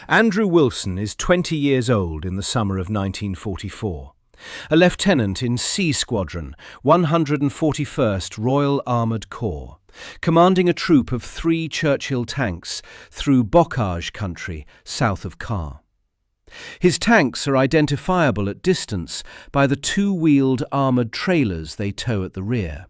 Andrew Wilson is 20 years old in the summer of 1944. A lieutenant in C Squadron, 141st Royal Armoured Corps, commanding a troop of 3 Churchill tanks through Bocage country south of Caen. His tanks are identifiable at distance by the 2-wheeled armoured trailers they tow at the rear,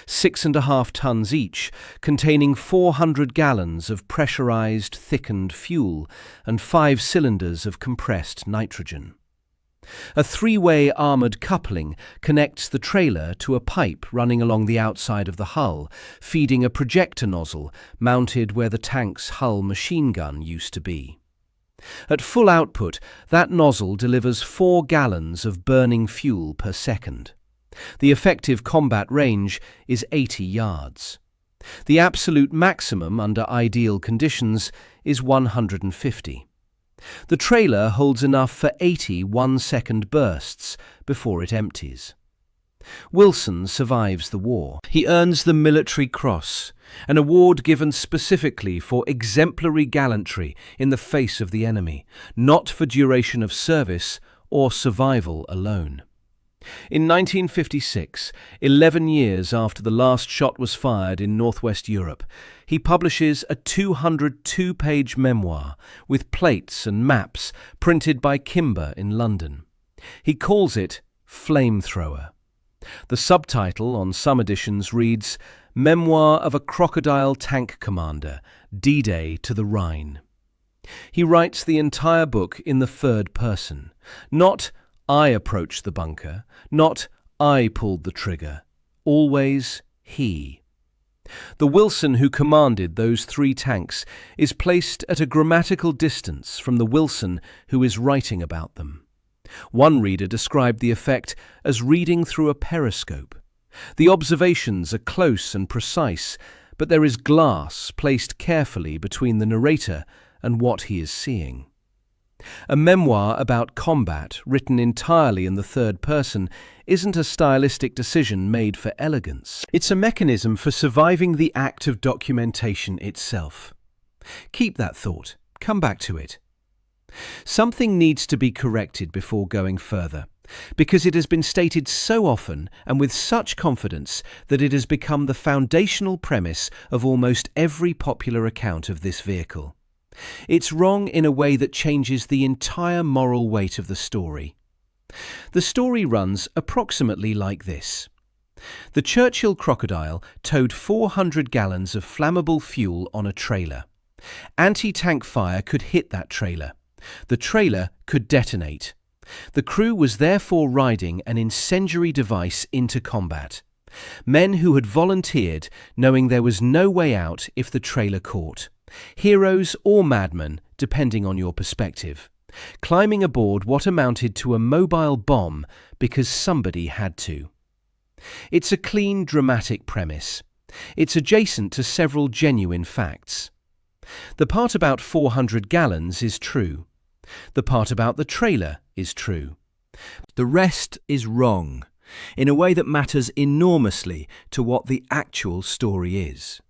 6.5 tons each, containing 400 gallons of pressurised thickened fuel and 5 cylinders of compressed nitrogen. A 3-way armoured coupling connects the trailer to a pipe running along the outside of the hull, feeding a projector nozzle mounted where the tank's hull machine gun used to be. At full output, that nozzle delivers 4 gallons of burning fuel per second. The effective combat range is 80 yards. The absolute maximum under ideal conditions is 150. The trailer holds enough for 80 one-second bursts before it empties. Wilson survives the war. He earns the Military Cross, an award given specifically for exemplary gallantry in the face of the enemy, not for duration of service or survival alone. In 1956, 11 years after the last shot was fired in northwest Europe, he publishes a 202-page memoir with plates and maps printed by Kimber in London. He calls it Flamethrower. The subtitle on some editions reads, Memoir of a Crocodile Tank Commander, D-Day to the Rhine. He writes the entire book in the third person, not I approached the bunker, not I pulled the trigger, always he. The Wilson who commanded those 3 tanks is placed at a grammatical distance from the Wilson who is writing about them. One reader described the effect as reading through a periscope. The observations are close and precise, but there is glass placed carefully between the narrator and what he is seeing. A memoir about combat, written entirely in the third person, isn't a stylistic decision made for elegance. It's a mechanism for surviving the act of documentation itself. Keep that thought. Come back to it. Something needs to be corrected before going further, because it has been stated so often and with such confidence that it has become the foundational premise of almost every popular account of this vehicle. It's wrong in a way that changes the entire moral weight of the story. The story runs approximately like this. The Churchill crocodile towed 400 gallons of flammable fuel on a trailer. Anti-tank fire could hit that trailer. The trailer could detonate. The crew was therefore riding an incendiary device into combat. Men who had volunteered, knowing there was no way out if the trailer caught. Heroes or madmen, depending on your perspective. Climbing aboard what amounted to a mobile bomb because somebody had to. It's a clean, dramatic premise. It's adjacent to several genuine facts. The part about 400 gallons is true. The part about the trailer is true. The rest is wrong, in a way that matters enormously to what the actual story is.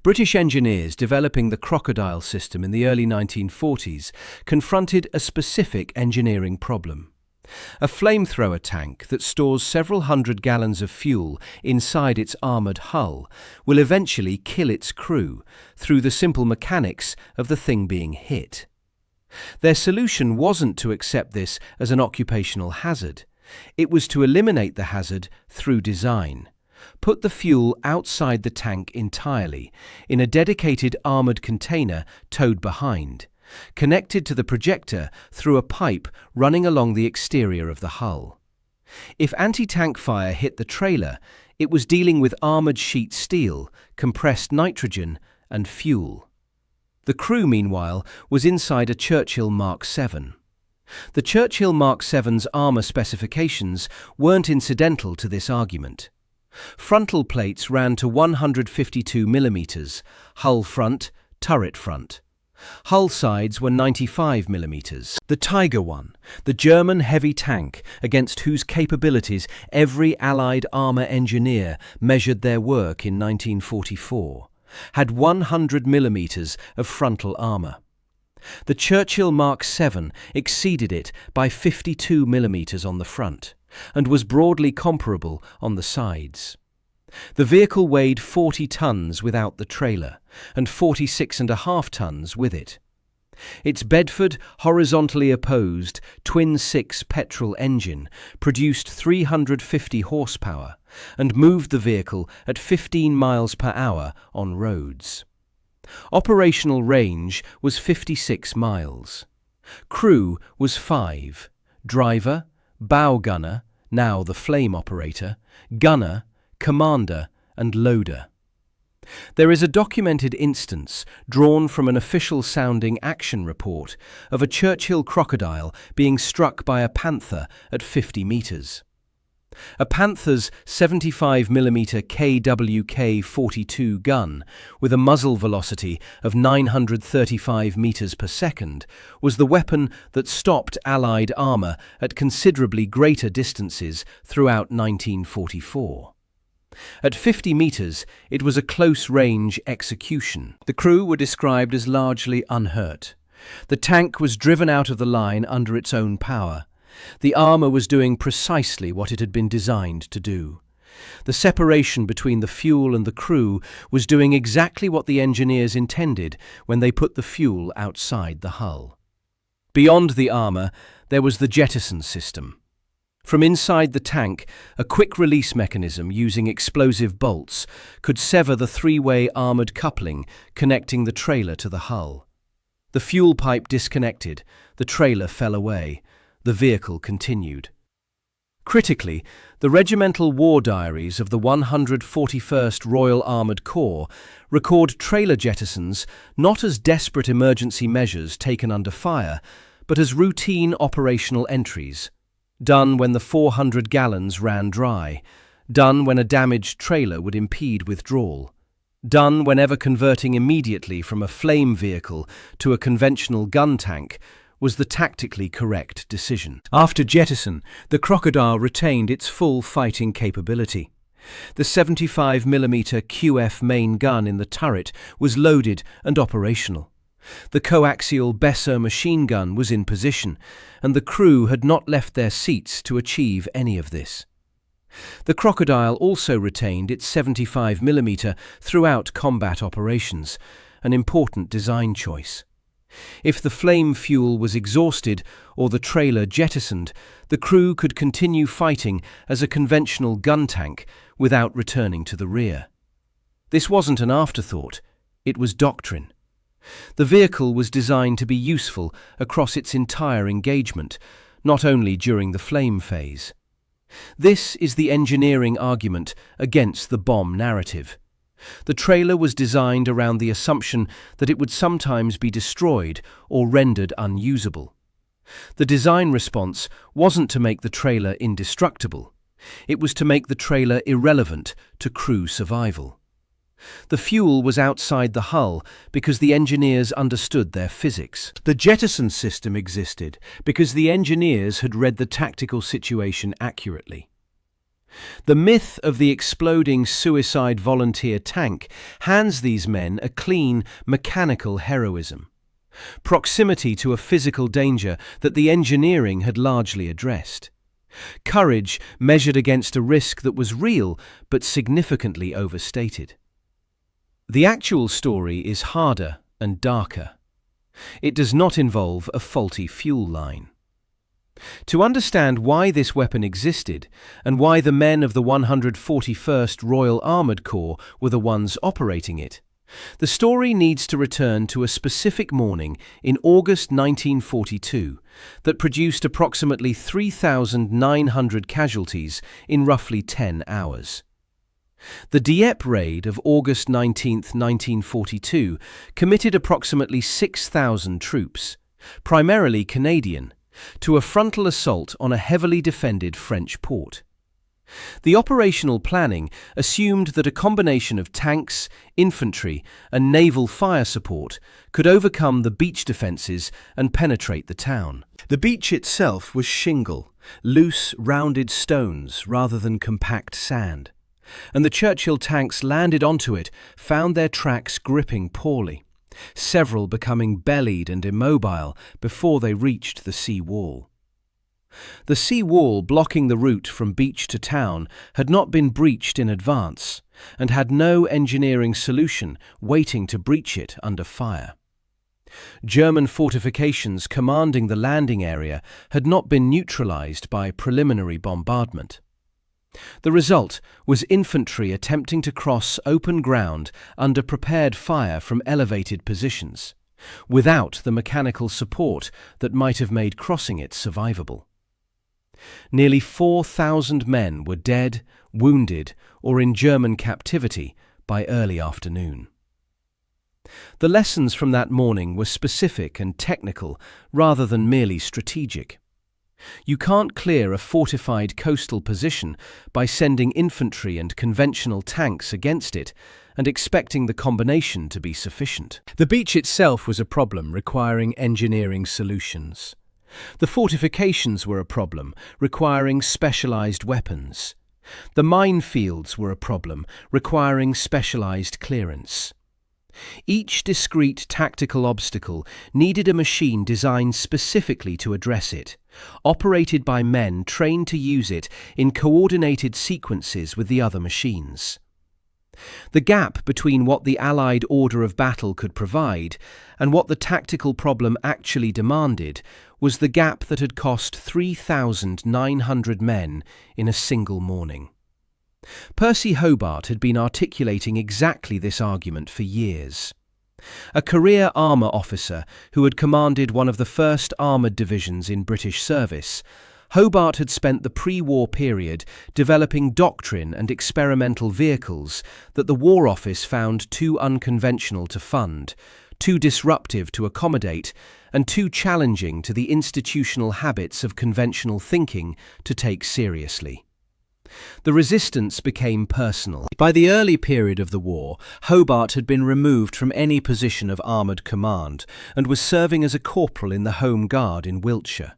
British engineers developing the crocodile system in the early 1940s confronted a specific engineering problem. A flamethrower tank that stores several hundred gallons of fuel inside its armoured hull will eventually kill its crew through the simple mechanics of the thing being hit. Their solution wasn't to accept this as an occupational hazard. It was to eliminate the hazard through design. Put the fuel outside the tank entirely, in a dedicated armoured container towed behind, connected to the projector through a pipe running along the exterior of the hull. If anti-tank fire hit the trailer, it was dealing with armoured sheet steel, compressed nitrogen and fuel. The crew, meanwhile, was inside a Churchill Mark VII. The Churchill Mark VII's armour specifications weren't incidental to this argument. Frontal plates ran to 152 mm, hull front, turret front. Hull sides were 95 mm. The Tiger I, the German heavy tank against whose capabilities every Allied armour engineer measured their work in 1944, had 100 mm of frontal armour. The Churchill Mark VII exceeded it by 52 millimeters on the front and was broadly comparable on the sides. The vehicle weighed 40 tons without the trailer and 46.5 tons with it. Its Bedford, horizontally opposed, twin-six petrol engine produced 350 horsepower and moved the vehicle at 15 miles per hour on roads. Operational range was 56 miles. Crew was 5: driver, bow gunner, now the flame operator, gunner, commander and loader. There is a documented instance, drawn from an official-sounding action report, of a Churchill crocodile being struck by a Panther at 50 meters. A Panther's 75mm KWK-42 gun, with a muzzle velocity of 935 meters per second, was the weapon that stopped Allied armour at considerably greater distances throughout 1944. At 50 meters, it was a close-range execution. The crew were described as largely unhurt. The tank was driven out of the line under its own power. The armour was doing precisely what it had been designed to do. The separation between the fuel and the crew was doing exactly what the engineers intended when they put the fuel outside the hull. Beyond the armour, there was the jettison system. From inside the tank, a quick-release mechanism using explosive bolts could sever the three-way armoured coupling connecting the trailer to the hull. The fuel pipe disconnected, the trailer fell away, the vehicle continued. Critically, the regimental war diaries of the 141st Royal Armoured Corps record trailer jettisons not as desperate emergency measures taken under fire, but as routine operational entries. Done when the 400 gallons ran dry, done when a damaged trailer would impede withdrawal, done whenever converting immediately from a flame vehicle to a conventional gun tank was the tactically correct decision. After jettison, the crocodile retained its full fighting capability. The 75mm QF main gun in the turret was loaded and operational. The coaxial Besser machine gun was in position, and the crew had not left their seats to achieve any of this. The crocodile also retained its 75mm throughout combat operations, an important design choice. If the flame fuel was exhausted or the trailer jettisoned, the crew could continue fighting as a conventional gun tank without returning to the rear. This wasn't an afterthought, it was doctrine. The vehicle was designed to be useful across its entire engagement, not only during the flame phase. This is the engineering argument against the bomb narrative. The trailer was designed around the assumption that it would sometimes be destroyed or rendered unusable. The design response wasn't to make the trailer indestructible. It was to make the trailer irrelevant to crew survival. The fuel was outside the hull because the engineers understood their physics. The jettison system existed because the engineers had read the tactical situation accurately. The myth of the exploding suicide volunteer tank hands these men a clean, mechanical heroism. Proximity to a physical danger that the engineering had largely addressed. Courage measured against a risk that was real but significantly overstated. The actual story is harder and darker. It does not involve a faulty fuel line. To understand why this weapon existed and why the men of the 141st Royal Armoured Corps were the ones operating it, the story needs to return to a specific morning in August 1942 that produced approximately 3,900 casualties in roughly 10 hours. The Dieppe raid of August 19, 1942, committed approximately 6,000 troops, primarily Canadian, to a frontal assault on a heavily defended French port. The operational planning assumed that a combination of tanks, infantry, and naval fire support could overcome the beach defences and penetrate the town. The beach itself was shingle, loose, rounded stones rather than compact sand, and the Churchill tanks landed onto it found their tracks gripping poorly. several becoming bellied and immobile before they reached the sea wall. The sea wall blocking the route from beach to town had not been breached in advance and had no engineering solution waiting to breach it under fire. German fortifications commanding the landing area had not been neutralized by preliminary bombardment. The result was infantry attempting to cross open ground under prepared fire from elevated positions, without the mechanical support that might have made crossing it survivable. Nearly 4,000 men were dead, wounded, or in German captivity by early afternoon. The lessons from that morning were specific and technical rather than merely strategic. You can't clear a fortified coastal position by sending infantry and conventional tanks against it and expecting the combination to be sufficient. The beach itself was a problem requiring engineering solutions. The fortifications were a problem requiring specialized weapons. The minefields were a problem requiring specialized clearance. Each discrete tactical obstacle needed a machine designed specifically to address it, operated by men trained to use it in coordinated sequences with the other machines. The gap between what the Allied order of battle could provide and what the tactical problem actually demanded was the gap that had cost 3,900 men in a single morning. Percy Hobart had been articulating exactly this argument for years. A career armour officer who had commanded one of the first armoured divisions in British service, Hobart had spent the pre-war period developing doctrine and experimental vehicles that the War Office found too unconventional to fund, too disruptive to accommodate, and too challenging to the institutional habits of conventional thinking to take seriously. The resistance became personal. By the early period of the war, Hobart had been removed from any position of armoured command and was serving as a corporal in the Home Guard in Wiltshire.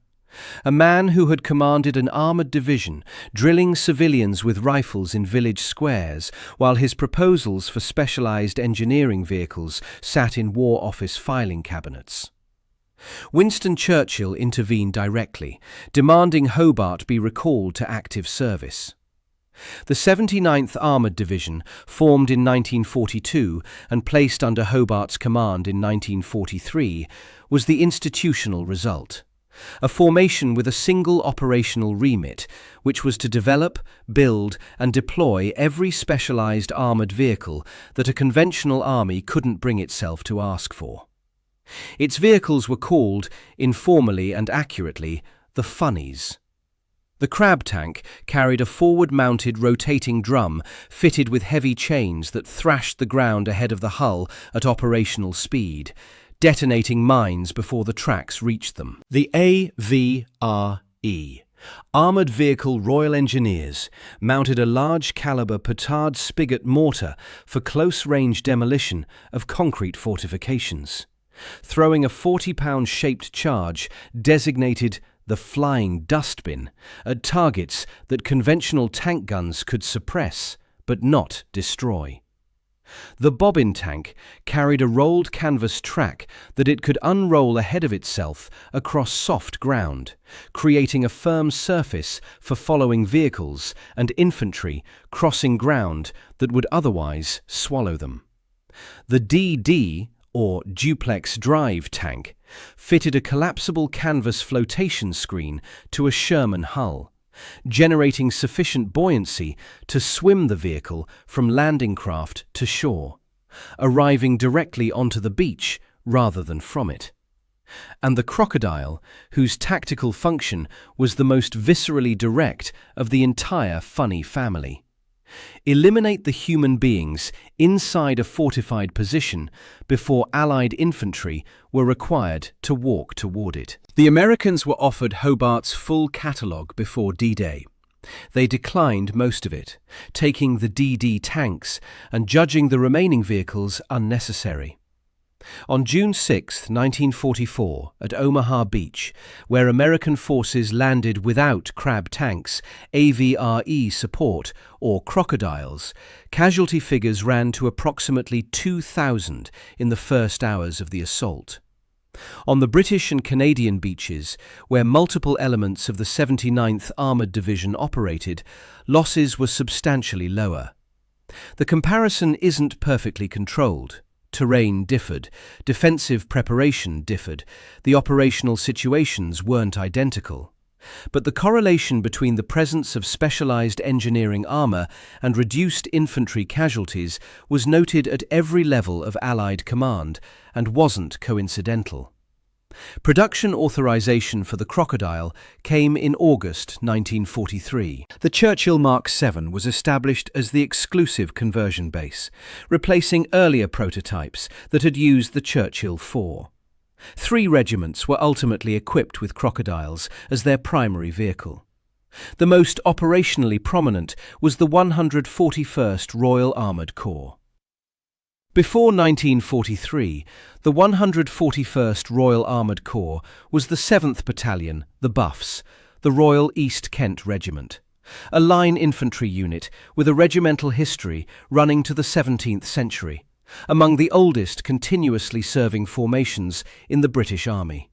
A man who had commanded an armoured division, drilling civilians with rifles in village squares, while his proposals for specialised engineering vehicles sat in War Office filing cabinets. Winston Churchill intervened directly, demanding Hobart be recalled to active service. The 79th Armoured Division, formed in 1942 and placed under Hobart's command in 1943, was the institutional result. A formation with a single operational remit, which was to develop, build and deploy every specialised armoured vehicle that a conventional army couldn't bring itself to ask for. Its vehicles were called, informally and accurately, the funnies. The crab tank carried a forward-mounted rotating drum fitted with heavy chains that thrashed the ground ahead of the hull at operational speed, detonating mines before the tracks reached them. The AVRE, Armoured Vehicle Royal Engineers, mounted a large-caliber petard spigot mortar for close-range demolition of concrete fortifications, throwing a 40-pound shaped charge designated the Flying Dustbin at targets that conventional tank guns could suppress but not destroy. The bobbin tank carried a rolled canvas track that it could unroll ahead of itself across soft ground, creating a firm surface for following vehicles and infantry crossing ground that would otherwise swallow them. The DD, or duplex drive tank, fitted a collapsible canvas flotation screen to a Sherman hull, generating sufficient buoyancy to swim the vehicle from landing craft to shore, arriving directly onto the beach rather than from it. And the crocodile, whose tactical function was the most viscerally direct of the entire funny family. Eliminate the human beings inside a fortified position before Allied infantry were required to walk toward it. The Americans were offered Hobart's full catalogue before D-Day. They declined most of it, taking the DD tanks and judging the remaining vehicles unnecessary. On June 6, 1944, at Omaha Beach, where American forces landed without crab tanks, AVRE support, or crocodiles, casualty figures ran to approximately 2,000 in the first hours of the assault. On the British and Canadian beaches, where multiple elements of the 79th Armoured Division operated, losses were substantially lower. The comparison isn't perfectly controlled. Terrain differed, defensive preparation differed, the operational situations weren't identical. But the correlation between the presence of specialized engineering armor and reduced infantry casualties was noted at every level of Allied command and wasn't coincidental. Production authorization for the Crocodile came in August 1943. The Churchill Mark VII was established as the exclusive conversion base, replacing earlier prototypes that had used the Churchill IV. 3 regiments were ultimately equipped with crocodiles as their primary vehicle. The most operationally prominent was the 141st Royal Armoured Corps. Before 1943, the 141st Royal Armoured Corps was the 7th Battalion, the Buffs, the Royal East Kent Regiment, a line infantry unit with a regimental history running to the 17th century, among the oldest continuously serving formations in the British Army.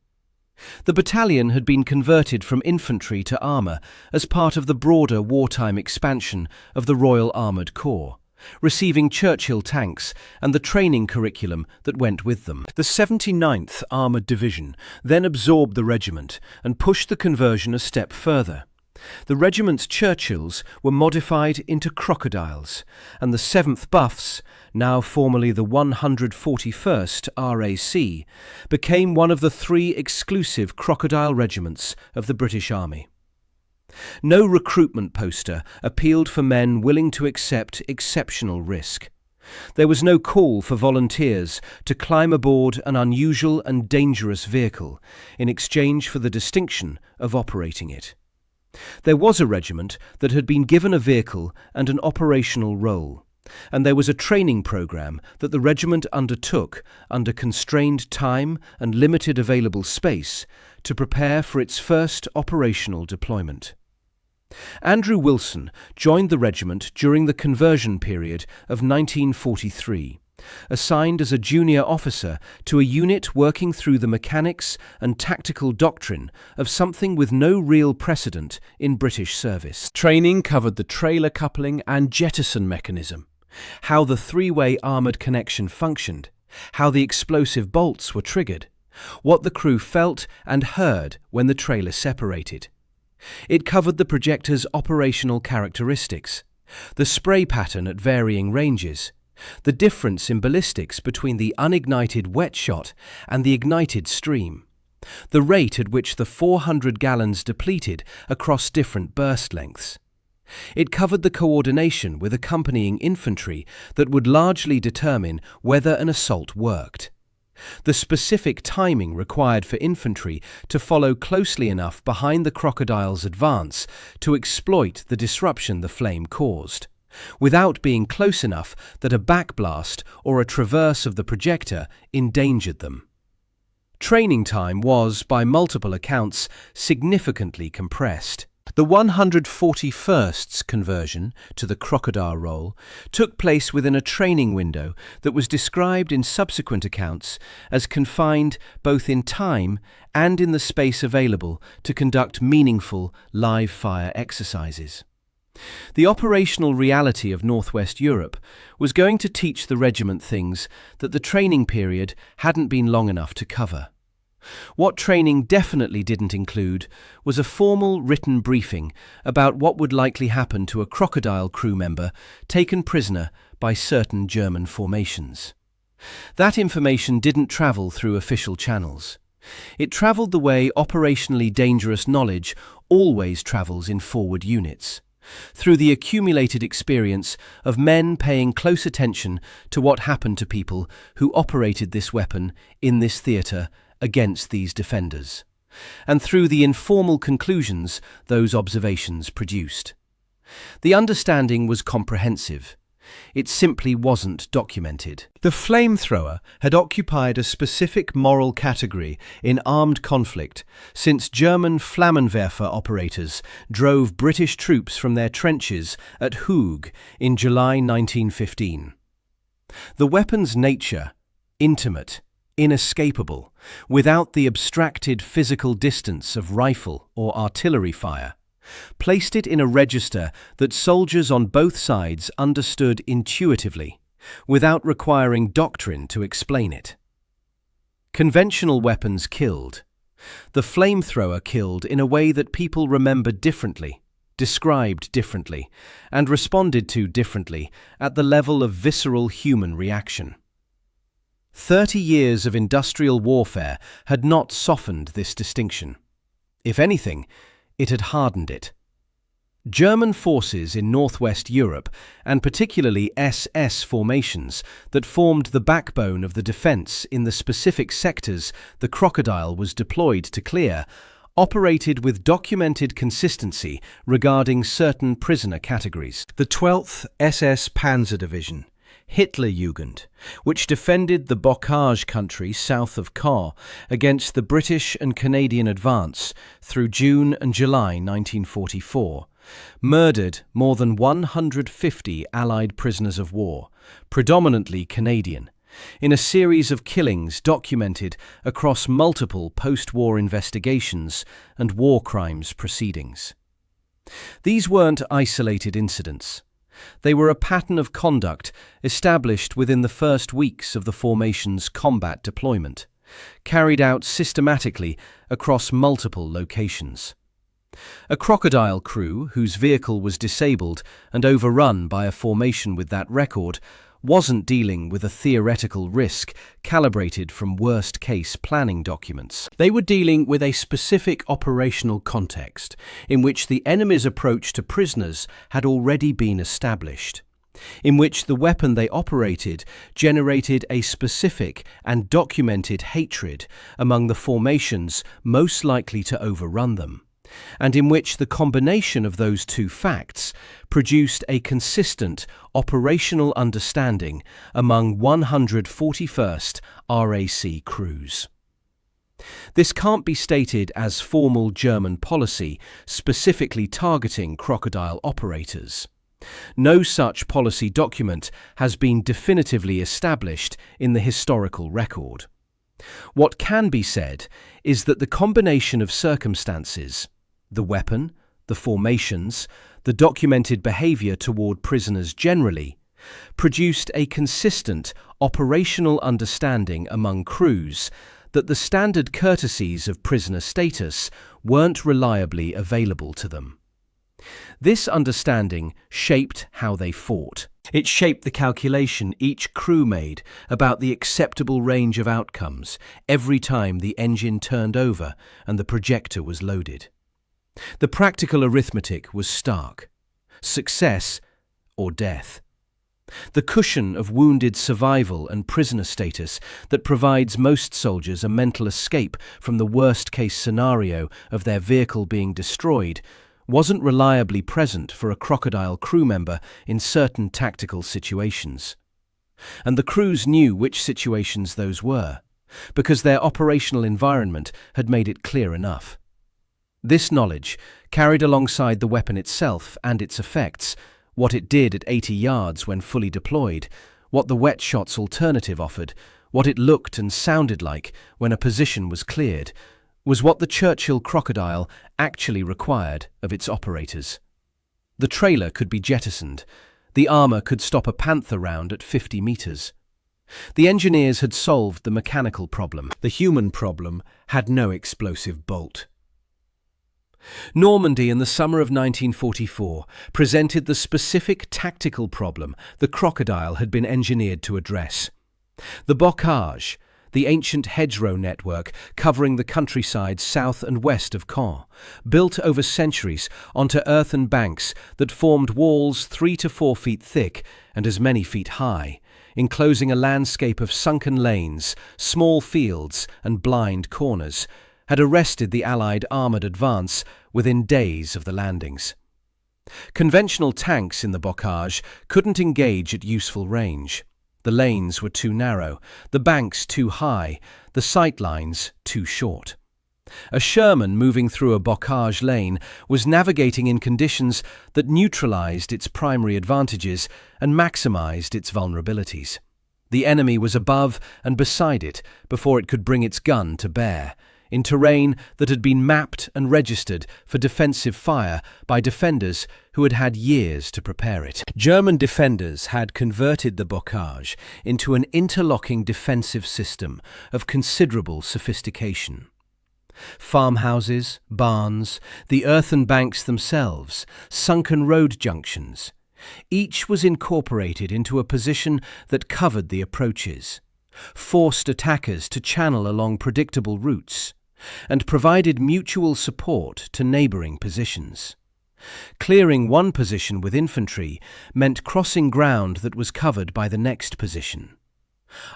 The battalion had been converted from infantry to armour as part of the broader wartime expansion of the Royal Armoured Corps, receiving Churchill tanks and the training curriculum that went with them. The 79th Armoured Division then absorbed the regiment and pushed the conversion a step further. The regiment's Churchills were modified into crocodiles, and the 7th Buffs, now formerly the 141st RAC, became one of the 3 exclusive crocodile regiments of the British Army. No recruitment poster appealed for men willing to accept exceptional risk. There was no call for volunteers to climb aboard an unusual and dangerous vehicle in exchange for the distinction of operating it. There was a regiment that had been given a vehicle and an operational role, and there was a training program that the regiment undertook under constrained time and limited available space to prepare for its first operational deployment. Andrew Wilson joined the regiment during the conversion period of 1943, assigned as a junior officer to a unit working through the mechanics and tactical doctrine of something with no real precedent in British service. Training covered the trailer coupling and jettison mechanism, how the 3-way armoured connection functioned, how the explosive bolts were triggered, what the crew felt and heard when the trailer separated. It covered the projector's operational characteristics, the spray pattern at varying ranges, the difference in ballistics between the unignited wet shot and the ignited stream, the rate at which the 400 gallons depleted across different burst lengths. It covered the coordination with accompanying infantry that would largely determine whether an assault worked, the specific timing required for infantry to follow closely enough behind the crocodile's advance to exploit the disruption the flame caused, without being close enough that a backblast or a traverse of the projector endangered them. Training time was, by multiple accounts, significantly compressed. The 141st's conversion to the crocodile role took place within a training window that was described in subsequent accounts as confined both in time and in the space available to conduct meaningful live-fire exercises. The operational reality of Northwest Europe was going to teach the regiment things that the training period hadn't been long enough to cover. What training definitely didn't include was a formal written briefing about what would likely happen to a crocodile crew member taken prisoner by certain German formations. That information didn't travel through official channels. It travelled the way operationally dangerous knowledge always travels in forward units, through the accumulated experience of men paying close attention to what happened to people who operated this weapon in this theatre against these defenders, and through the informal conclusions those observations produced. The understanding was comprehensive, It simply wasn't documented. The flamethrower had occupied a specific moral category in armed conflict since German Flammenwerfer operators drove British troops from their trenches at Hooge in July 1915. The weapon's nature, intimate, inescapable, without the abstracted physical distance of rifle or artillery fire, placed it in a register that soldiers on both sides understood intuitively, without requiring doctrine to explain it. Conventional weapons killed. The flamethrower killed in a way that people remembered differently, described differently, and responded to differently at the level of visceral human reaction. 30 years of industrial warfare had not softened this distinction. If anything, it had hardened it. German forces in northwest Europe, and particularly SS formations that formed the backbone of the defence in the specific sectors the crocodile was deployed to clear, operated with documented consistency regarding certain prisoner categories. The 12th SS Panzer Division, Hitlerjugend, which defended the Bocage country south of Caen against the British and Canadian advance through June and July 1944, murdered more than 150 Allied prisoners of war, predominantly Canadian, in a series of killings documented across multiple post-war investigations and war crimes proceedings. These weren't isolated incidents. They were a pattern of conduct established within the first weeks of the formation's combat deployment, carried out systematically across multiple locations. A crocodile crew, whose vehicle was disabled and overrun by a formation with that record, wasn't dealing with a theoretical risk calibrated from worst-case planning documents. They were dealing with a specific operational context in which the enemy's approach to prisoners had already been established, in which the weapon they operated generated a specific and documented hatred among the formations most likely to overrun them, and in which the combination of those two facts produced a consistent operational understanding among 141st RAC crews. This can't be stated as formal German policy specifically targeting crocodile operators. No such policy document has been definitively established in the historical record. What can be said is that the combination of circumstances, the weapon, the formations, the documented behaviour toward prisoners generally, produced a consistent operational understanding among crews that the standard courtesies of prisoner status weren't reliably available to them. This understanding shaped how they fought. It shaped the calculation each crew made about the acceptable range of outcomes every time the engine turned over and the projector was loaded. The practical arithmetic was stark: success or death. The cushion of wounded survival and prisoner status that provides most soldiers a mental escape from the worst-case scenario of their vehicle being destroyed wasn't reliably present for a crocodile crew member in certain tactical situations. And the crews knew which situations those were, because their operational environment had made it clear enough. This knowledge, carried alongside the weapon itself and its effects, what it did at 80 yards when fully deployed, what the wet shots alternative offered, what it looked and sounded like when a position was cleared, was what the Churchill crocodile actually required of its operators. The trailer could be jettisoned. The armour could stop a Panther round at 50 metres. The engineers had solved the mechanical problem. The human problem had no explosive bolt. Normandy in the summer of 1944 presented the specific tactical problem the crocodile had been engineered to address. The Bocage, the ancient hedgerow network covering the countryside south and west of Caen, built over centuries onto earthen banks that formed walls 3 to 4 feet thick and as many feet high, enclosing a landscape of sunken lanes, small fields and blind corners, had arrested the Allied armoured advance within days of the landings. Conventional tanks in the Bocage couldn't engage at useful range. The lanes were too narrow, the banks too high, the sight lines too short. A Sherman moving through a Bocage lane was navigating in conditions that neutralized its primary advantages and maximized its vulnerabilities. The enemy was above and beside it before it could bring its gun to bear, in terrain that had been mapped and registered for defensive fire by defenders who had had years to prepare it. German defenders had converted the Bocage into an interlocking defensive system of considerable sophistication. Farmhouses, barns, the earthen banks themselves, sunken road junctions. Each was incorporated into a position that covered the approaches, forced attackers to channel along predictable routes, and provided mutual support to neighbouring positions. Clearing one position with infantry meant crossing ground that was covered by the next position.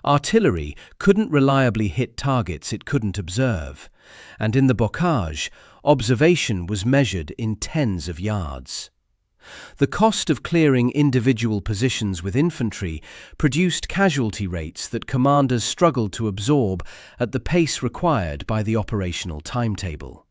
Artillery couldn't reliably hit targets it couldn't observe, and in the Bocage, observation was measured in tens of yards. The cost of clearing individual positions with infantry produced casualty rates that commanders struggled to absorb at the pace required by the operational timetable.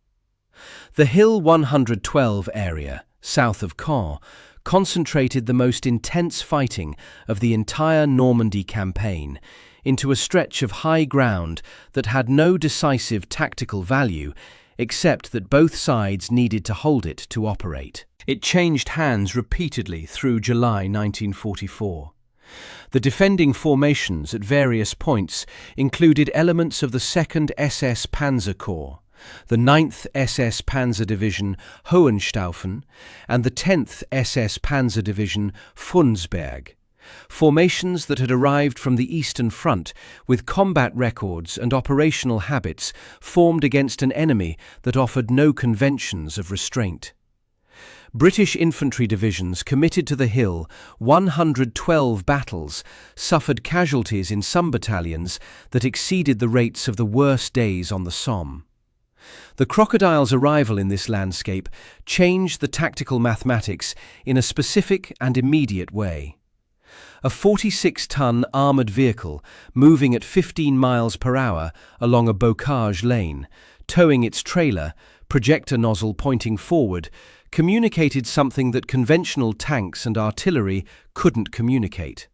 The Hill 112 area, south of Caen, concentrated the most intense fighting of the entire Normandy campaign into a stretch of high ground that had no decisive tactical value except that both sides needed to hold it to operate. It changed hands repeatedly through July 1944. The defending formations at various points included elements of the 2nd SS Panzer Corps, the 9th SS Panzer Division Hohenstaufen, and the 10th SS Panzer Division Frundsberg, formations that had arrived from the Eastern Front with combat records and operational habits formed against an enemy that offered no conventions of restraint. British infantry divisions committed to the Hill 112 battles suffered casualties in some battalions that exceeded the rates of the worst days on the Somme. The crocodile's arrival in this landscape changed the tactical mathematics in a specific and immediate way. A 46-ton armoured vehicle moving at 15 miles per hour along a Bocage lane, towing its trailer, projector nozzle pointing forward, communicated something that conventional tanks and artillery couldn't communicate.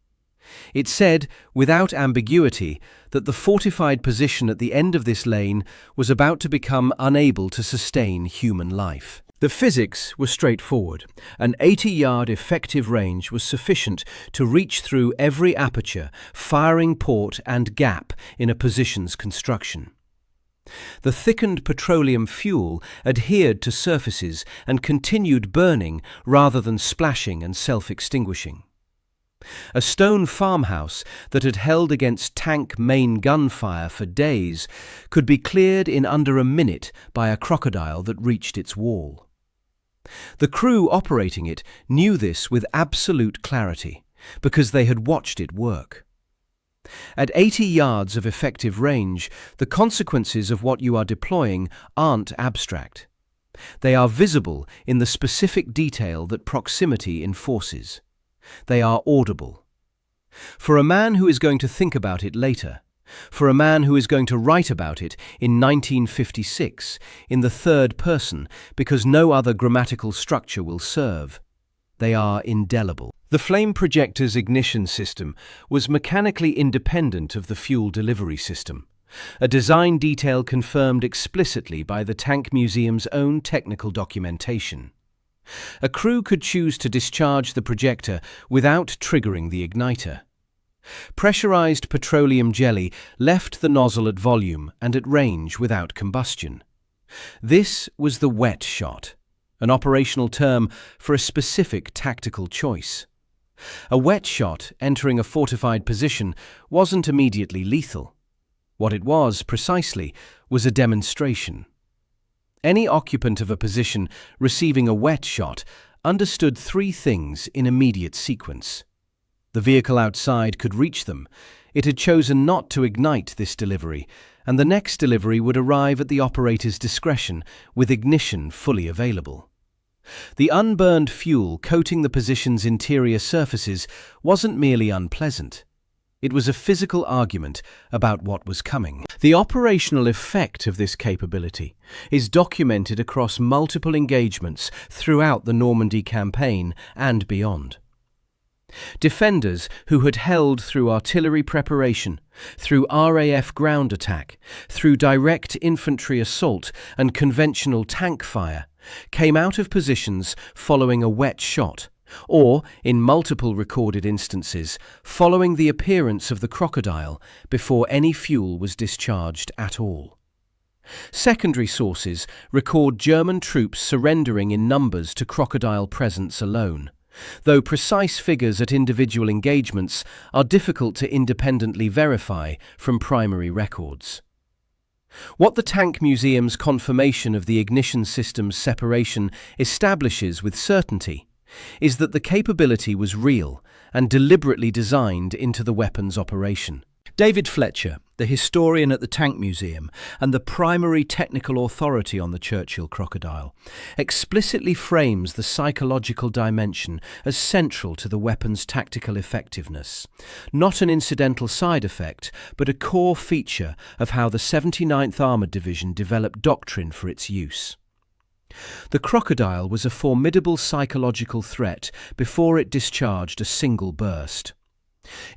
It said, without ambiguity, that the fortified position at the end of this lane was about to become unable to sustain human life. The physics were straightforward. An 80-yard effective range was sufficient to reach through every aperture, firing port and gap in a position's construction. The thickened petroleum fuel adhered to surfaces and continued burning rather than splashing and self-extinguishing. A stone farmhouse that had held against tank main gunfire for days could be cleared in under a minute by a crocodile that reached its wall. The crew operating it knew this with absolute clarity because they had watched it work. At 80 yards of effective range, the consequences of what you are deploying aren't abstract. They are visible in the specific detail that proximity enforces. They are audible. For a man who is going to think about it later, for a man who is going to write about it in 1956 in the third person because no other grammatical structure will serve, they are indelible. The flame projector's ignition system was mechanically independent of the fuel delivery system, a design detail confirmed explicitly by the Tank Museum's own technical documentation. A crew could choose to discharge the projector without triggering the igniter. Pressurized petroleum jelly left the nozzle at volume and at range without combustion. This was the wet shot, an operational term for a specific tactical choice. A wet shot entering a fortified position wasn't immediately lethal. What it was, precisely, was a demonstration. Any occupant of a position receiving a wet shot understood three things in immediate sequence. The vehicle outside could reach them. It had chosen not to ignite this delivery, and the next delivery would arrive at the operator's discretion with ignition fully available. The unburned fuel coating the position's interior surfaces wasn't merely unpleasant. It was a physical argument about what was coming. The operational effect of this capability is documented across multiple engagements throughout the Normandy campaign and beyond. Defenders who had held through artillery preparation, through RAF ground attack, through direct infantry assault and conventional tank fire, came out of positions following a wet shot, or, in multiple recorded instances, following the appearance of the crocodile before any fuel was discharged at all. Secondary sources record German troops surrendering in numbers to crocodile presence alone, though precise figures at individual engagements are difficult to independently verify from primary records. What the Tank Museum's confirmation of the ignition system's separation establishes with certainty is that the capability was real and deliberately designed into the weapon's operation. David Fletcher, the historian at the Tank Museum and the primary technical authority on the Churchill crocodile, explicitly frames the psychological dimension as central to the weapon's tactical effectiveness. Not an incidental side effect, but a core feature of how the 79th Armoured Division developed doctrine for its use. The crocodile was a formidable psychological threat before it discharged a single burst.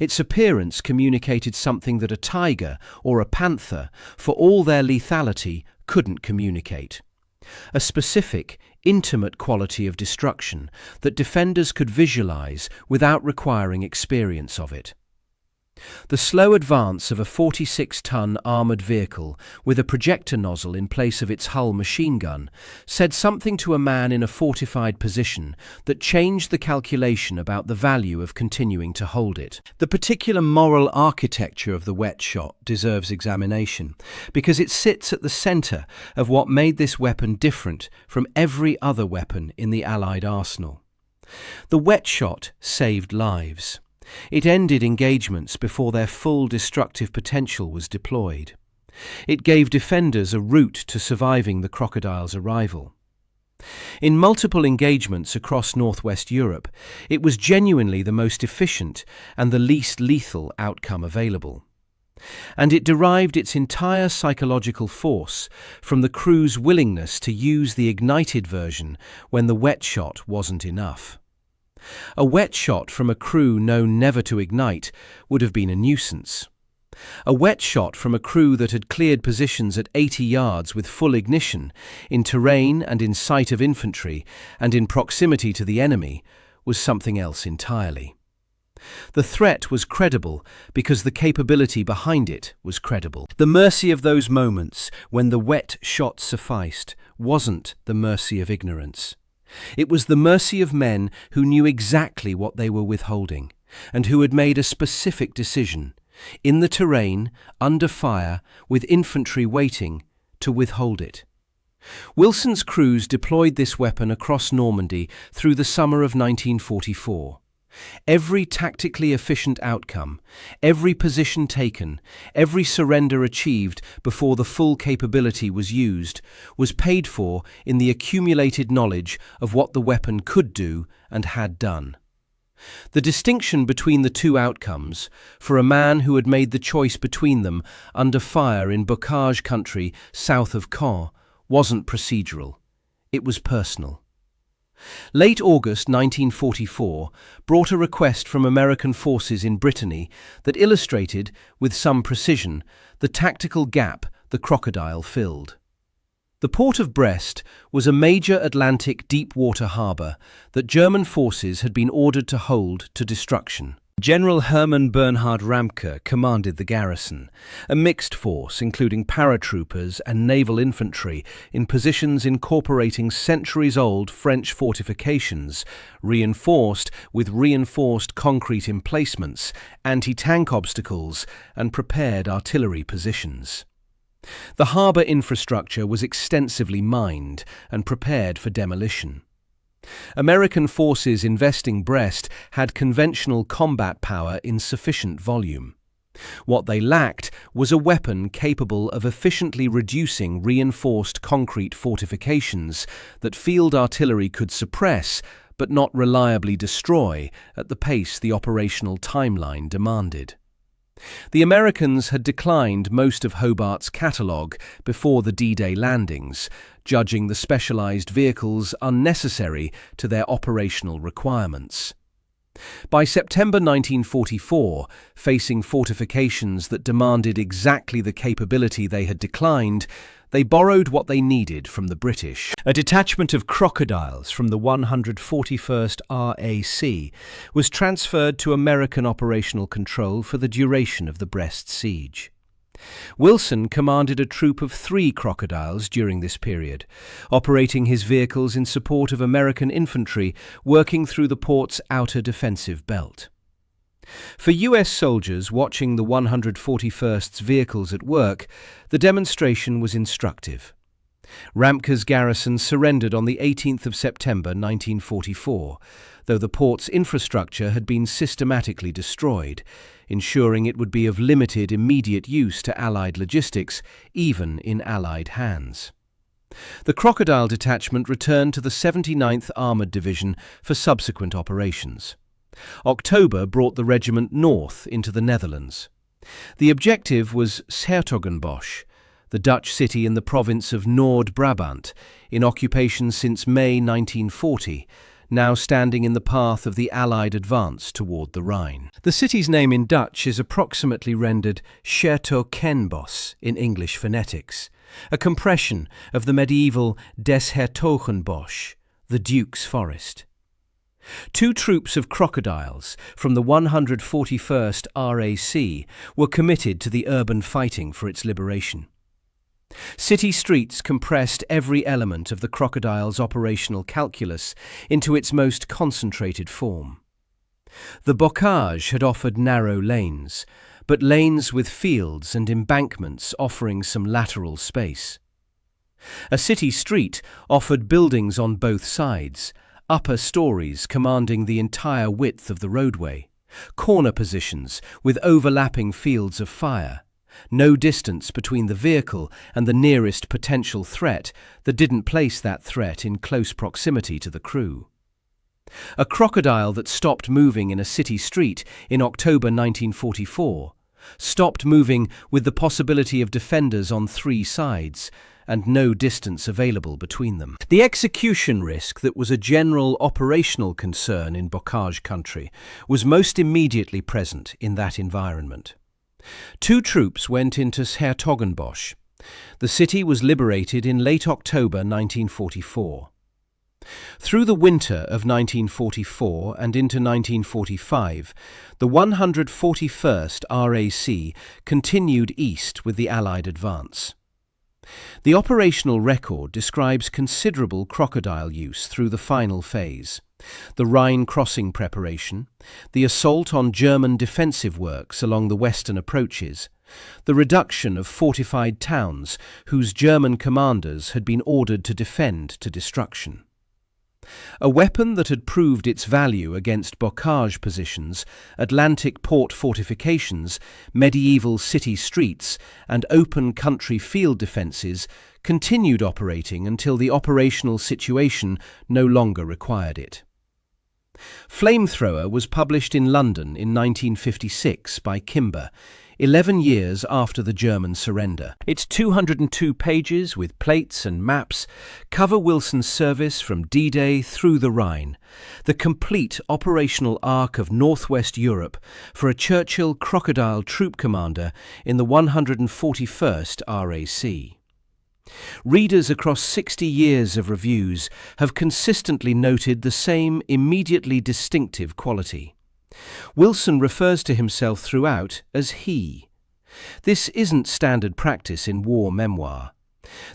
Its appearance communicated something that a tiger or a panther, for all their lethality, couldn't communicate. A specific, intimate quality of destruction that defenders could visualize without requiring experience of it. The slow advance of a 46-ton armoured vehicle with a projector nozzle in place of its hull machine gun said something to a man in a fortified position that changed the calculation about the value of continuing to hold it. The particular moral architecture of the wet shot deserves examination, because it sits at the centre of what made this weapon different from every other weapon in the Allied arsenal. The wet shot saved lives. It ended engagements before their full destructive potential was deployed. It gave defenders a route to surviving the crocodile's arrival. In multiple engagements across northwest Europe, it was genuinely the most efficient and the least lethal outcome available. And it derived its entire psychological force from the crew's willingness to use the ignited version when the wet shot wasn't enough. A wet shot from a crew known never to ignite would have been a nuisance. A wet shot from a crew that had cleared positions at 80 yards with full ignition, in terrain and in sight of infantry and in proximity to the enemy, was something else entirely. The threat was credible because the capability behind it was credible. The mercy of those moments when the wet shot sufficed wasn't the mercy of ignorance. It was the mercy of men who knew exactly what they were withholding, and who had made a specific decision, in the terrain, under fire, with infantry waiting, to withhold it. Wilson's crews deployed this weapon across Normandy through the summer of 1944. Every tactically efficient outcome, every position taken, every surrender achieved before the full capability was used, was paid for in the accumulated knowledge of what the weapon could do and had done. The distinction between the two outcomes, for a man who had made the choice between them under fire in Bocage country south of Caen, wasn't procedural. It was personal. Late August 1944 brought a request from American forces in Brittany that illustrated, with some precision, the tactical gap the crocodile filled. The port of Brest was a major Atlantic deep-water harbour that German forces had been ordered to hold to destruction. General Hermann Bernhard Ramke commanded the garrison, a mixed force including paratroopers and naval infantry in positions incorporating centuries-old French fortifications, reinforced with reinforced concrete emplacements, anti-tank obstacles, and prepared artillery positions. The harbour infrastructure was extensively mined and prepared for demolition. American forces investing Brest had conventional combat power in sufficient volume. What they lacked was a weapon capable of efficiently reducing reinforced concrete fortifications that field artillery could suppress but not reliably destroy at the pace the operational timeline demanded. The Americans had declined most of Hobart's catalogue before the D-Day landings, judging the specialised vehicles unnecessary to their operational requirements. By September 1944, facing fortifications that demanded exactly the capability they had declined, they borrowed what they needed from the British. A detachment of crocodiles from the 141st RAC was transferred to American operational control for the duration of the Brest siege. Wilson commanded a troop of 3 crocodiles during this period, operating his vehicles in support of American infantry working through the port's outer defensive belt. For US soldiers watching the 141st's vehicles at work, the demonstration was instructive. Ramka's garrison surrendered on the 18th of September 1944, though the port's infrastructure had been systematically destroyed, ensuring it would be of limited immediate use to Allied logistics, even in Allied hands. The Crocodile detachment returned to the 79th Armoured Division for subsequent operations. October brought the regiment north into the Netherlands. The objective was 's-Hertogenbosch, the Dutch city in the province of Noord-Brabant, in occupation since May 1940, now standing in the path of the Allied advance toward the Rhine. The city's name in Dutch is approximately rendered 's-Hertogenbosch in English phonetics, a compression of the medieval des Hertogenbosch, the Duke's Forest. 2 troops of crocodiles from the 141st RAC were committed to the urban fighting for its liberation. City streets compressed every element of the crocodile's operational calculus into its most concentrated form. The Bocage had offered narrow lanes, but lanes with fields and embankments offering some lateral space. A city street offered buildings on both sides, upper stories commanding the entire width of the roadway, corner positions with overlapping fields of fire, no distance between the vehicle and the nearest potential threat that didn't place that threat in close proximity to the crew. A crocodile that stopped moving in a city street in October 1944 stopped moving with the possibility of defenders on 3 sides, and no distance available between them. The execution risk that was a general operational concern in Bocage country was most immediately present in that environment. 2 troops went into 's-Hertogenbosch. The city was liberated in late October 1944. Through the winter of 1944 and into 1945, the 141st RAC continued east with the Allied advance. The operational record describes considerable crocodile use through the final phase, the Rhine crossing preparation, the assault on German defensive works along the western approaches, the reduction of fortified towns whose German commanders had been ordered to defend to destruction. A weapon that had proved its value against Bocage positions, Atlantic port fortifications, medieval city streets, and open country field defences continued operating until the operational situation no longer required it. Flamethrower was published in London in 1956 by Kimber, 11 years after the German surrender. Its 202 pages with plates and maps cover Wilson's service from D-Day through the Rhine, the complete operational arc of northwest Europe for a Churchill crocodile troop commander in the 141st RAC. Readers across 60 years of reviews have consistently noted the same immediately distinctive quality. Wilson refers to himself throughout as he. This isn't standard practice in war memoir.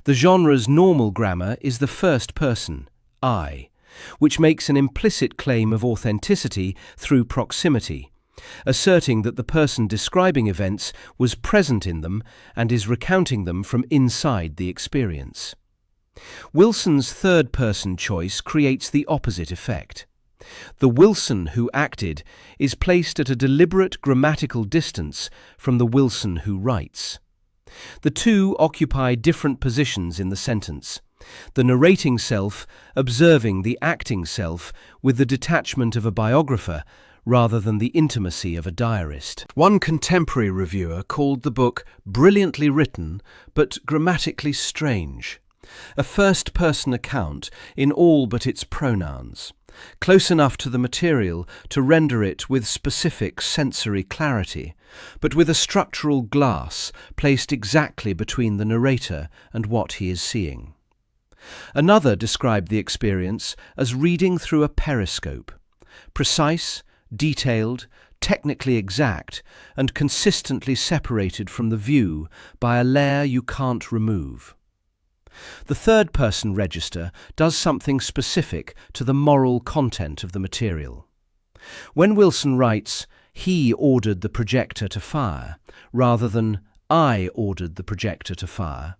The genre's normal grammar is the first person, I, which makes an implicit claim of authenticity through proximity, asserting that the person describing events was present in them and is recounting them from inside the experience. Wilson's third-person choice creates the opposite effect. The Wilson who acted is placed at a deliberate grammatical distance from the Wilson who writes. The two occupy different positions in the sentence, the narrating self observing the acting self with the detachment of a biographer rather than the intimacy of a diarist. One contemporary reviewer called the book brilliantly written but grammatically strange, a first-person account in all but its pronouns, close enough to the material to render it with specific sensory clarity, but with a structural glass placed exactly between the narrator and what he is seeing. Another described the experience as reading through a periscope, precise, detailed, technically exact, and consistently separated from the view by a layer you can't remove. The third-person register does something specific to the moral content of the material. When Wilson writes, "He ordered the projector to fire," rather than "I ordered the projector to fire,"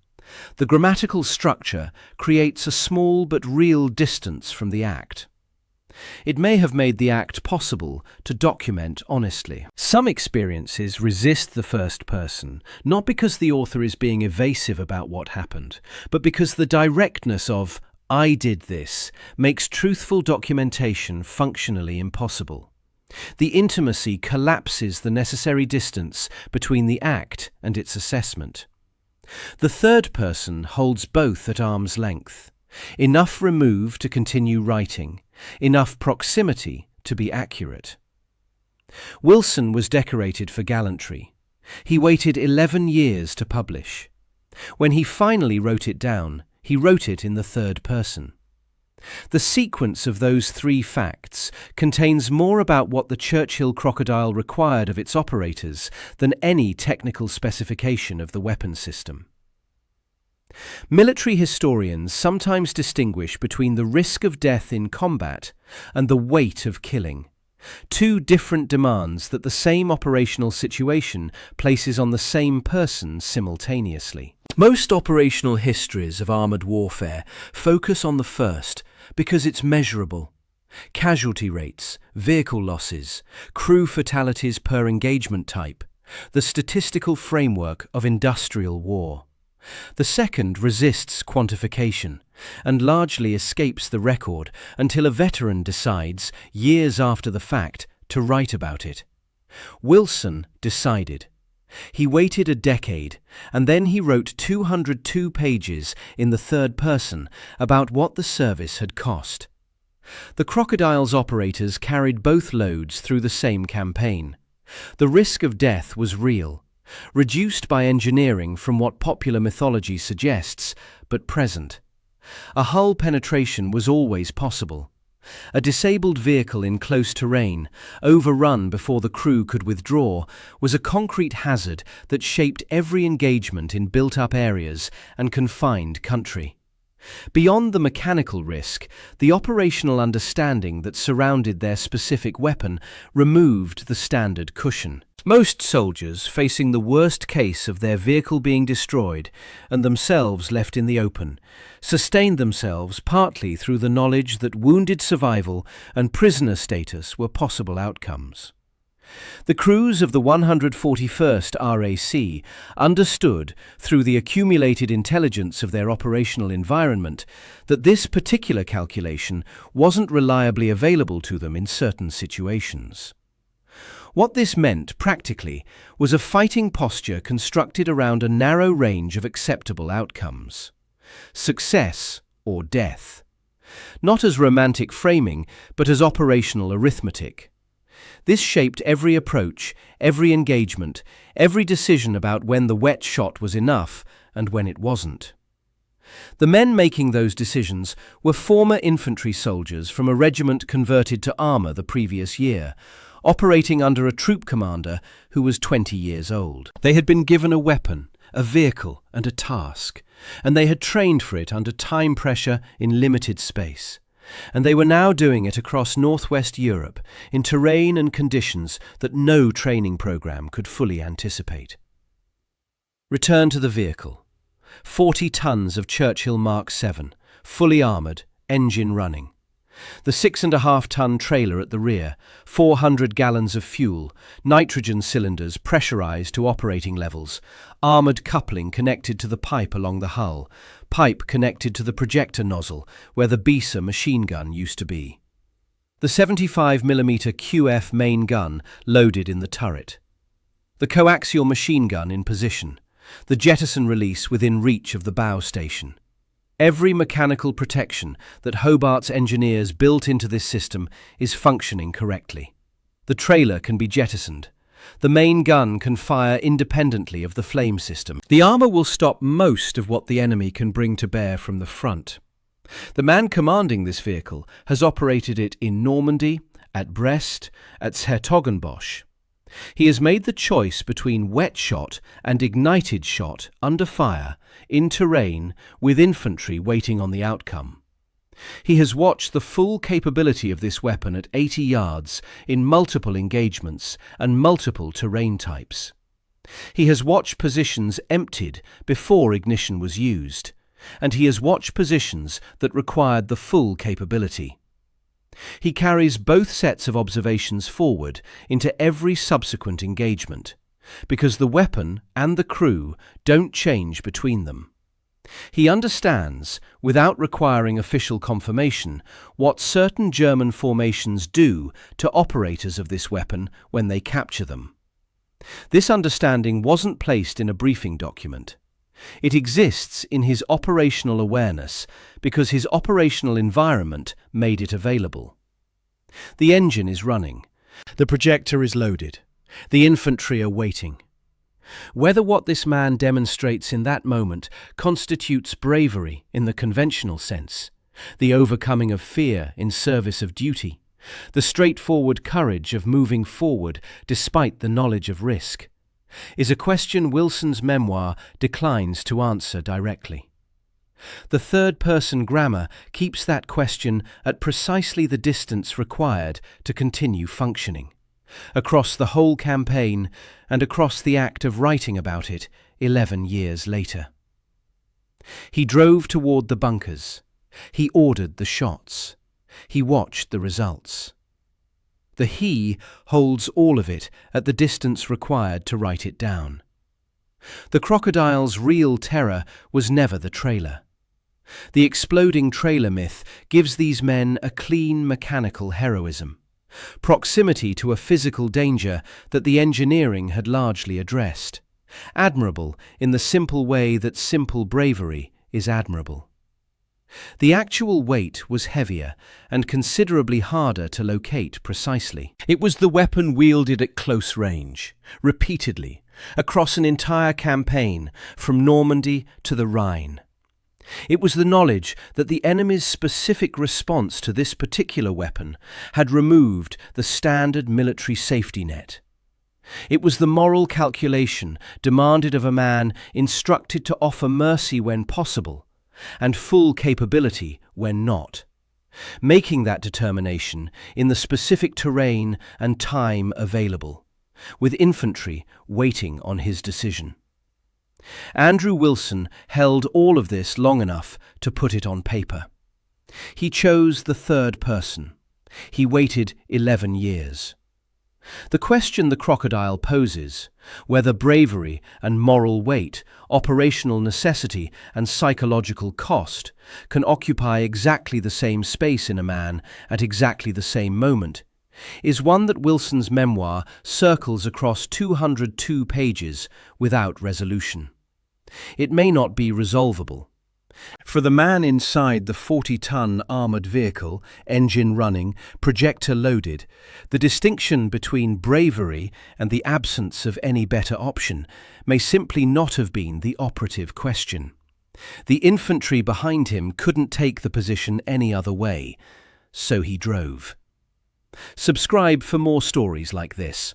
the grammatical structure creates a small but real distance from the act. It may have made the act possible to document honestly. Some experiences resist the first person, not because the author is being evasive about what happened, but because the directness of "I did this" makes truthful documentation functionally impossible. The intimacy collapses the necessary distance between the act and its assessment. The third person holds both at arm's length. Enough remove to continue writing, enough proximity to be accurate. Wilson was decorated for gallantry. He waited 11 years to publish. When he finally wrote it down, he wrote it in the third person. The sequence of those three facts contains more about what the Churchill crocodile required of its operators than any technical specification of the weapon system. Military historians sometimes distinguish between the risk of death in combat and the weight of killing, two different demands that the same operational situation places on the same person simultaneously. Most operational histories of armoured warfare focus on the first because it's measurable. Casualty rates, vehicle losses, crew fatalities per engagement type, the statistical framework of industrial war. The second resists quantification and largely escapes the record until a veteran decides, years after the fact, to write about it. Wilson decided. He waited a decade, and then he wrote 202 pages in the third person about what the service had cost. The Crocodile's operators carried both loads through the same campaign. The risk of death was real, reduced by engineering from what popular mythology suggests, but present. A hull penetration was always possible. A disabled vehicle in close terrain, overrun before the crew could withdraw, was a concrete hazard that shaped every engagement in built-up areas and confined country. Beyond the mechanical risk, the operational understanding that surrounded their specific weapon removed the standard cushion. Most soldiers, facing the worst case of their vehicle being destroyed and themselves left in the open, sustained themselves partly through the knowledge that wounded survival and prisoner status were possible outcomes. The crews of the 141st RAC understood, through the accumulated intelligence of their operational environment, that this particular calculation wasn't reliably available to them in certain situations. What this meant, practically, was a fighting posture constructed around a narrow range of acceptable outcomes. Success or death. Not as romantic framing, but as operational arithmetic. This shaped every approach, every engagement, every decision about when the wet shot was enough and when it wasn't. The men making those decisions were former infantry soldiers from a regiment converted to armour the previous year, operating under a troop commander who was 20 years old. They had been given a weapon, a vehicle and a task, and they had trained for it under time pressure in limited space. And they were now doing it across northwest Europe in terrain and conditions that no training program could fully anticipate. Return to the vehicle. 40 tons of Churchill Mark 7, fully armoured, engine running. The 6.5-ton trailer at the rear, 400 gallons of fuel, nitrogen cylinders pressurised to operating levels, armoured coupling connected to the pipe along the hull, pipe connected to the projector nozzle where the Bisa machine gun used to be. The 75mm QF main gun loaded in the turret. The coaxial machine gun in position. The jettison release within reach of the bow station. Every mechanical protection that Hobart's engineers built into this system is functioning correctly. The trailer can be jettisoned. The main gun can fire independently of the flame system. The armour will stop most of what the enemy can bring to bear from the front. The man commanding this vehicle has operated it in Normandy, at Brest, at 's-Hertogenbosch. He has made the choice between wet shot and ignited shot under fire, in terrain, with infantry waiting on the outcome. He has watched the full capability of this weapon at 80 yards in multiple engagements and multiple terrain types. He has watched positions emptied before ignition was used, and he has watched positions that required the full capability. He carries both sets of observations forward into every subsequent engagement, because the weapon and the crew don't change between them. He understands, without requiring official confirmation, what certain German formations do to operators of this weapon when they capture them. This understanding wasn't placed in a briefing document. It exists in his operational awareness because his operational environment made it available. The engine is running. The projector is loaded. The infantry are waiting. Whether what this man demonstrates in that moment constitutes bravery in the conventional sense, the overcoming of fear in service of duty, the straightforward courage of moving forward despite the knowledge of risk, is a question Wilson's memoir declines to answer directly. The third-person grammar keeps that question at precisely the distance required to continue functioning, across the whole campaign and across the act of writing about it 11 years later. He drove toward the bunkers. He ordered the shots. He watched the results. The he holds all of it at the distance required to write it down. The crocodile's real terror was never the trailer. The exploding trailer myth gives these men a clean mechanical heroism, proximity to a physical danger that the engineering had largely addressed, admirable in the simple way that simple bravery is admirable. The actual weight was heavier and considerably harder to locate precisely. It was the weapon wielded at close range, repeatedly, across an entire campaign, from Normandy to the Rhine. It was the knowledge that the enemy's specific response to this particular weapon had removed the standard military safety net. It was the moral calculation demanded of a man instructed to offer mercy when possible, and full capability when not, making that determination in the specific terrain and time available, with infantry waiting on his decision. Andrew Wilson held all of this long enough to put it on paper. He chose the third person. He waited 11 years. The question the crocodile poses, whether bravery and moral weight, operational necessity and psychological cost can occupy exactly the same space in a man at exactly the same moment, is one that Wilson's memoir circles across 202 pages without resolution. It may not be resolvable. For the man inside the 40-ton armoured vehicle, engine running, projector loaded, the distinction between bravery and the absence of any better option may simply not have been the operative question. The infantry behind him couldn't take the position any other way, so he drove. Subscribe for more stories like this.